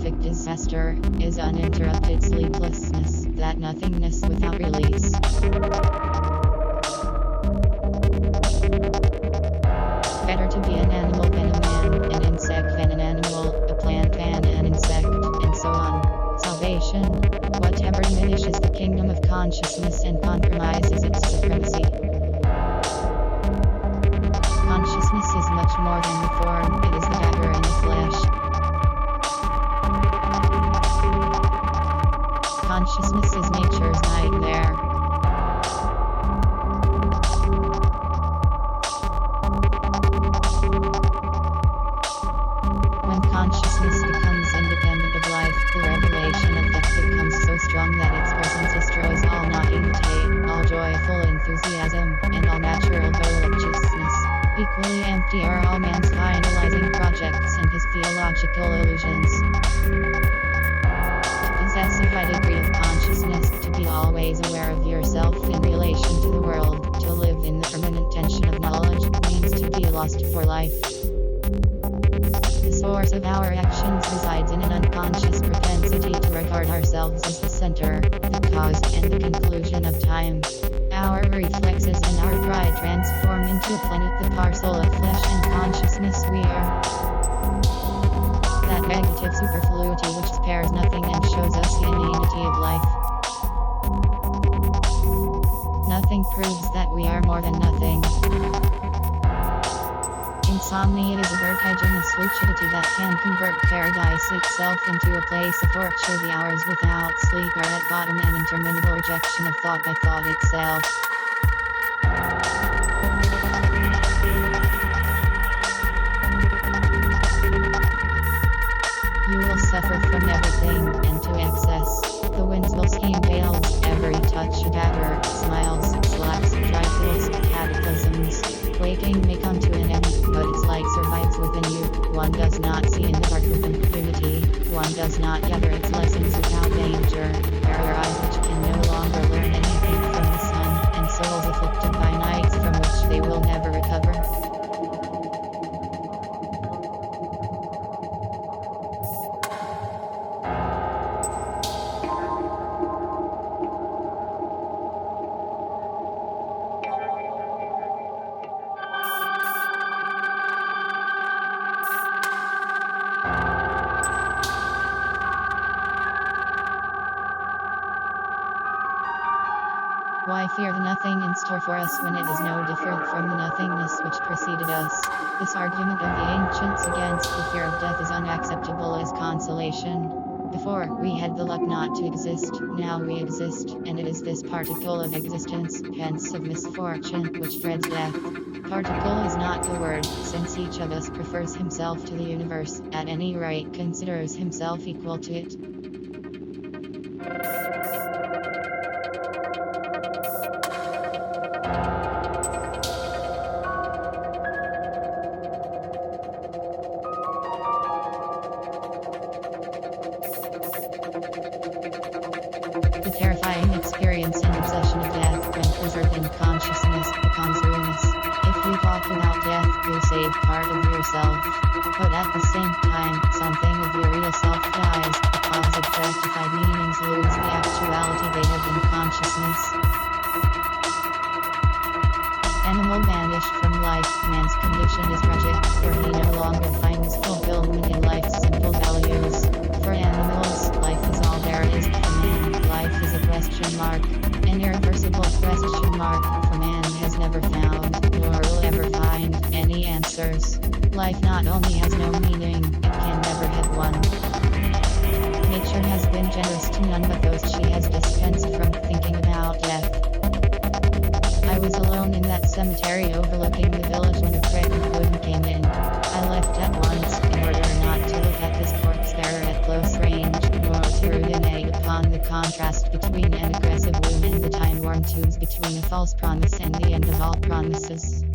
perfect disaster is uninterrupted sleeplessness, that nothingness without release. Better to be an animal than a man, an insect than an animal, a plant than an insect, and so on. Salvation, whatever diminishes the kingdom of consciousness and compromises its supremacy. Consciousness is much more than the form, it is the dagger in the flesh. Consciousness is nature's nightmare. When consciousness becomes independent of life, the revelation of death becomes so strong that its presence destroys all naivete, all joyful enthusiasm, and all natural voluptuousness. Equally empty are all man's finalizing projects and his theological illusions. To possess a high degree of consciousness, to be always aware of yourself in relation to the world, to live in the permanent tension of knowledge, means to be lost for life. The source of our actions resides in an unconscious propensity to regard ourselves as the center, the cause, and the conclusion of time. Our reflexes and our pride transform into a planet, the parcel of flesh and consciousness we are. That negative superfluity which spares nothing and shows us the inanity of life. Nothing proves that we are more than nothing. Insomnia is a vertiginous lucidity that can convert paradise itself into a place of torture. The hours without sleep are at bottom an interminable rejection of thought by thought itself. You will suffer from everything, and to excess. The winds will scheme veils, every touch a dagger, smiles, slaps, trifles, cataclysms. Waking may come to an end, but its light survives within you. One does not see in the dark with impunity. One does not gather its lessons without danger. There are eyes which can no longer learn anything from the sun, and souls afflicted by nights from which they will never recover. Why fear the nothing in store for us when it is no different from the nothingness which preceded us? This argument of the ancients against the fear of death is unacceptable as consolation. Before, we had the luck not to exist, now we exist, and it is this particle of existence, hence of misfortune, which dreads death. Particle is not the word, since each of us prefers himself to the universe, at any rate considers himself equal to it. The terrifying experience and obsession of death, when preserved in consciousness, becomes ruinous. If you talk about death, you save part of yourself. But at the same time, something of your real self dies, because objectified meanings lose the actuality they have in consciousness. Animal banished from life, man's condition is tragic, for he no longer finds fulfillment in life's simple values. For animals, life is all there is. For man, life is a question mark, an irreversible question mark, for man has never found, nor will ever find, any answers. Life not only has no meaning, it can never have one. Nature has been generous to none but those she has dispensed from thinking about death. I was alone in that cemetery overlooking the village when a pregnant woman came in. I left at once, in order not to look at this corpse bearer at close range, nor to ruminate upon the contrast between an aggressive womb and the time-worn tunes between a false promise and the end of all promises.